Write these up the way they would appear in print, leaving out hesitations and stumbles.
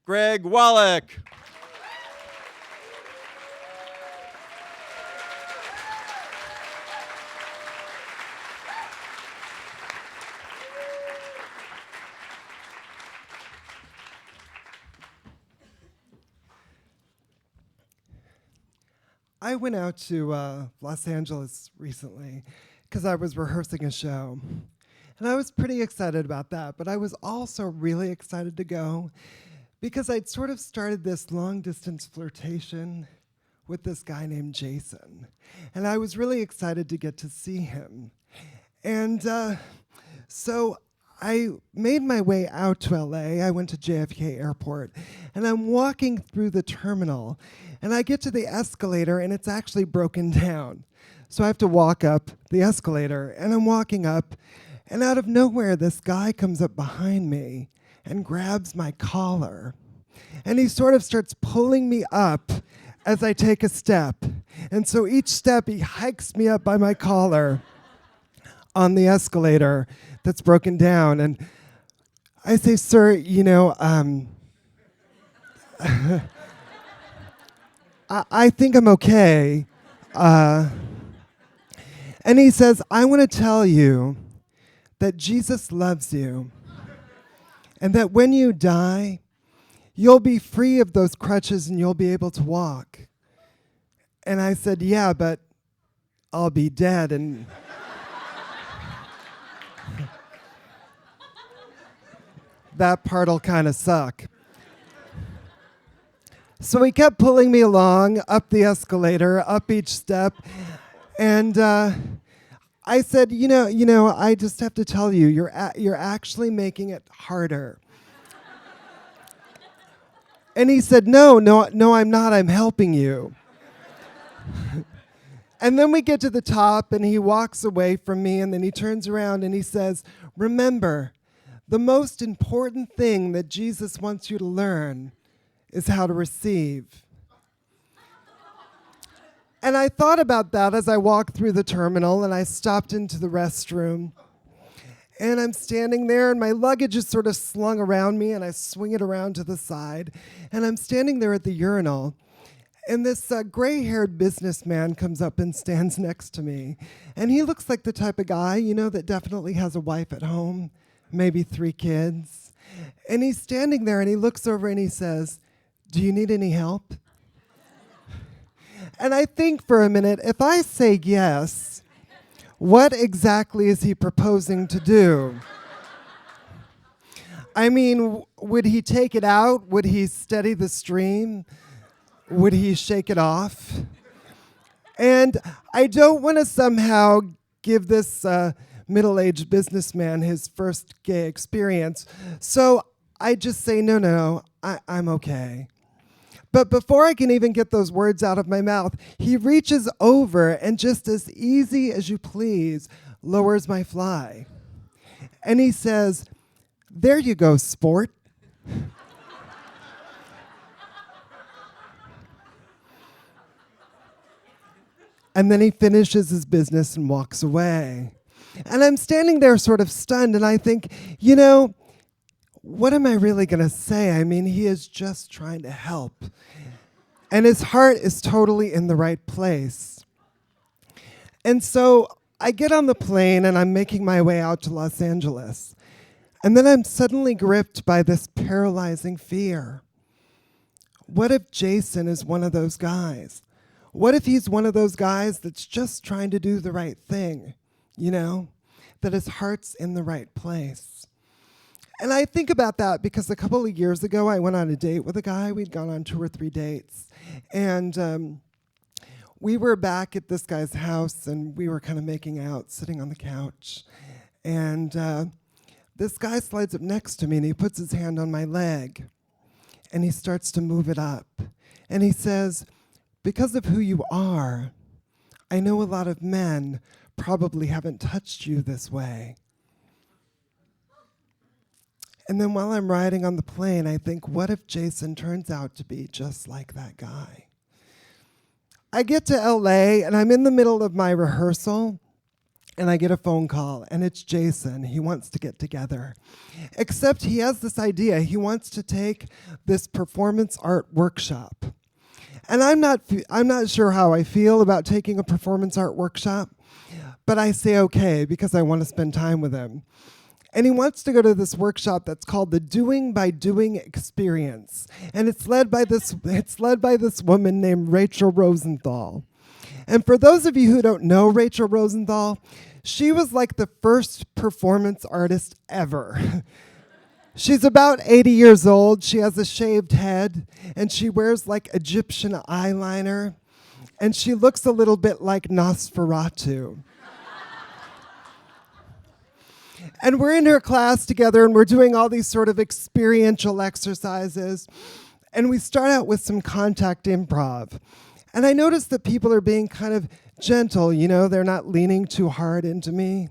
Greg Walloch. I went out to Los Angeles recently because I was rehearsing a show. And I was pretty excited about that, but I was also really excited to go because I'd sort of started this long-distance flirtation with this guy named Jason. And I was really excited to get to see him. And so I made my way out to LA. I went to JFK Airport, and I'm walking through the terminal, and I get to the escalator, and it's actually broken down. So I have to walk up the escalator, and I'm walking up, and out of nowhere, this guy comes up behind me and grabs my collar. And he sort of starts pulling me up as I take a step. And so each step, he hikes me up by my collar on the escalator that's broken down. And I say, sir, I think I'm okay. And he says, I want to tell you that Jesus loves you and that when you die, you'll be free of those crutches and you'll be able to walk. And I said, yeah, but I'll be dead and that part'll kind of suck. So he kept pulling me along up the escalator, up each step, and I said, I just have to tell you, you're actually making it harder. And he said, no, I'm not. I'm helping you. And then we get to the top, and he walks away from me, and then he turns around and he says, remember, the most important thing that Jesus wants you to learn is how to receive. And I thought about that as I walked through the terminal, and I stopped into the restroom. And I'm standing there, and my luggage is sort of slung around me, and I swing it around to the side. And I'm standing there at the urinal, and this gray-haired businessman comes up and stands next to me. And he looks like the type of guy, that definitely has a wife at home, maybe 3 kids. And he's standing there, and he looks over, and he says, do you need any help? And I think for a minute, if I say yes, what exactly is he proposing to do? I mean, would he take it out? Would he steady the stream? Would he shake it off? And I don't want to somehow give this middle-aged businessman his first gay experience. So I just say, no, I'm okay. But before I can even get those words out of my mouth, he reaches over and just as easy as you please, lowers my fly. And he says, there you go, sport. And then he finishes his business and walks away. And I'm standing there sort of stunned, and I think, what am I really going to say? I mean, he is just trying to help. And his heart is totally in the right place. And so I get on the plane, and I'm making my way out to Los Angeles. And then I'm suddenly gripped by this paralyzing fear. What if Jason is one of those guys? What if he's one of those guys that's just trying to do the right thing, that his heart's in the right place? And I think about that because a couple of years ago, I went on a date with a guy. We'd gone on 2 or 3 dates. And we were back at this guy's house, and we were kind of making out, sitting on the couch. And this guy slides up next to me, and he puts his hand on my leg. And he starts to move it up. And he says, because of who you are, I know a lot of men probably haven't touched you this way. And then while I'm riding on the plane, I think, what if Jason turns out to be just like that guy? I get to LA, and I'm in the middle of my rehearsal, And I get a phone call, and it's Jason. He wants to get together. Except he has this idea. He wants to take this performance art workshop. And I'm not sure how I feel about taking a performance art workshop, but I say okay because I want to spend time with him. And he wants to go to this workshop that's called the Doing by Doing Experience. And it's led by this woman named Rachael Rosenthal. And for those of you who don't know Rachael Rosenthal, she was like the first performance artist ever. She's about 80 years old. She has a shaved head, and she wears like Egyptian eyeliner, and she looks a little bit like Nosferatu. And we're in her class together, and we're doing all these sort of experiential exercises, and we start out with some contact improv. And I noticed that people are being kind of gentle, they're not leaning too hard into me.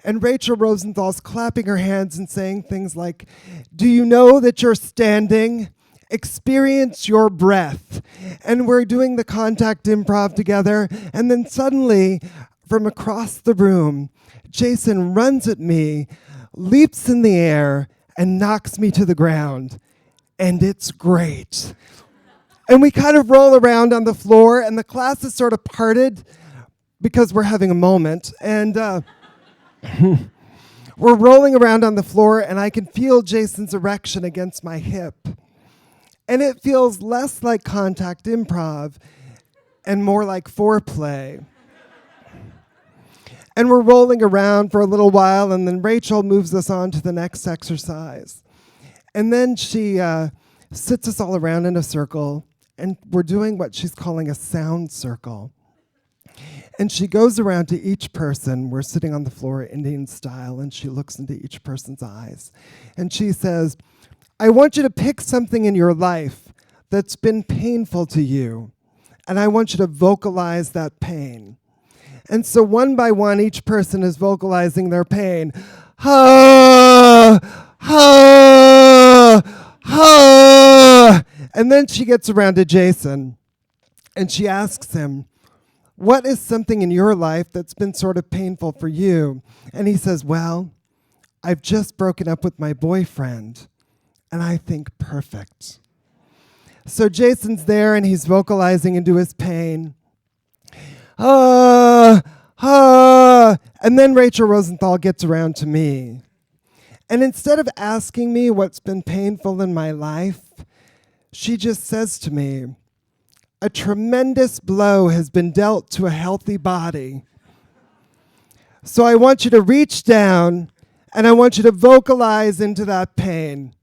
And Rachael Rosenthal's clapping her hands and saying things like, "Do you know that you're standing? Experience your breath." And we're doing the contact improv together. And then suddenly, from across the room, Jason runs at me, leaps in the air, and knocks me to the ground. And it's great. And we kind of roll around on the floor, and the class is sort of parted because we're having a moment. And we're rolling around on the floor, and I can feel Jason's erection against my hip. And it feels less like contact improv and more like foreplay. And we're rolling around for a little while, and then Rachael moves us on to the next exercise. And then she sits us all around in a circle, and we're doing what she's calling a sound circle. And she goes around to each person. We're sitting on the floor Indian style, and she looks into each person's eyes. And she says, "I want you to pick something in your life that's been painful to you, and I want you to vocalize that pain." And so one by one, each person is vocalizing their pain. Ha, ha, ha. And then she gets around to Jason, and she asks him, "What is something in your life that's been sort of painful for you?" And he says, "Well, I've just broken up with my boyfriend, and I think perfect." So Jason's there, and he's vocalizing into his pain. Ah, ah. And then Rachael Rosenthal gets around to me. And instead of asking me what's been painful in my life, she just says to me, "A tremendous blow has been dealt to a healthy body. So I want you to reach down, and I want you to vocalize into that pain."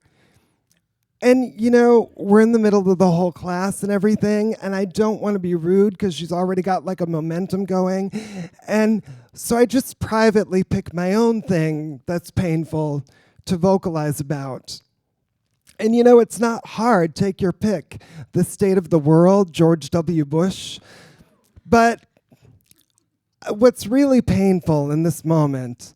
And, we're in the middle of the whole class and everything, and I don't want to be rude because she's already got like a momentum going. And so I just privately pick my own thing that's painful to vocalize about. And it's not hard. Take your pick. The state of the world, George W. Bush. But what's really painful in this moment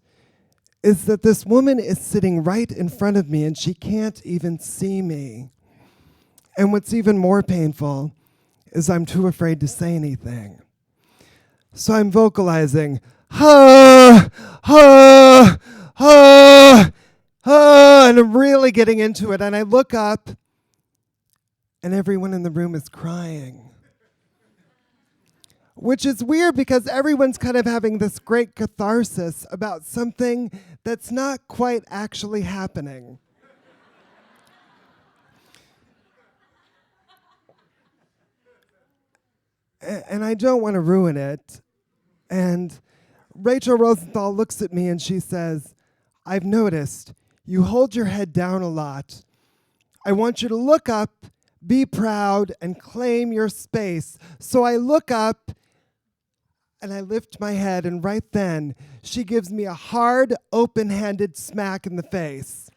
is that this woman is sitting right in front of me, and she can't even see me. And what's even more painful is I'm too afraid to say anything. So I'm vocalizing, "Ha, ha, ha, ha," and I'm really getting into it. And I look up, and everyone in the room is crying. Which is weird because everyone's kind of having this great catharsis about something that's not quite actually happening. And I don't want to ruin it. And Rachael Rosenthal looks at me and she says, "I've noticed you hold your head down a lot. I want you to look up, be proud, and claim your space." So I look up, and I lift my head, and right then, she gives me a hard, open-handed smack in the face.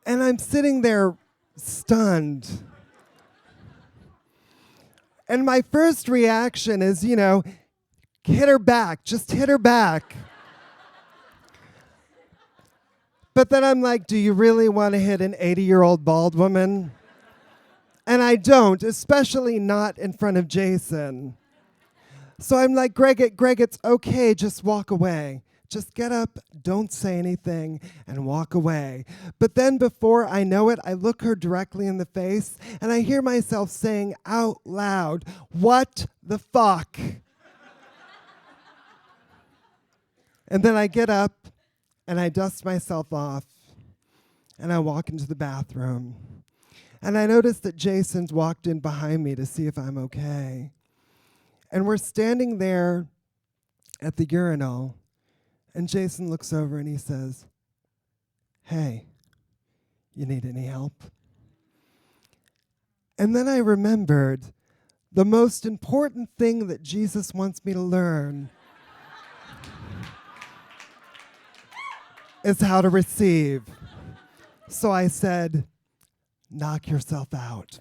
And I'm sitting there stunned. And my first reaction is, hit her back, just hit her back. But then I'm like, do you really want to hit an 80-year-old bald woman? And I don't, especially not in front of Jason. So I'm like, Greg, it's okay, just walk away. Just get up, don't say anything, and walk away. But then before I know it, I look her directly in the face, and I hear myself saying out loud, "What the fuck?" And then I get up, and I dust myself off, and I walk into the bathroom. And I notice that Jason's walked in behind me to see if I'm okay. And we're standing there at the urinal, and Jason looks over and he says, "Hey, you need any help?" And then I remembered the most important thing that Jesus wants me to learn is how to receive. So I said, "Knock yourself out."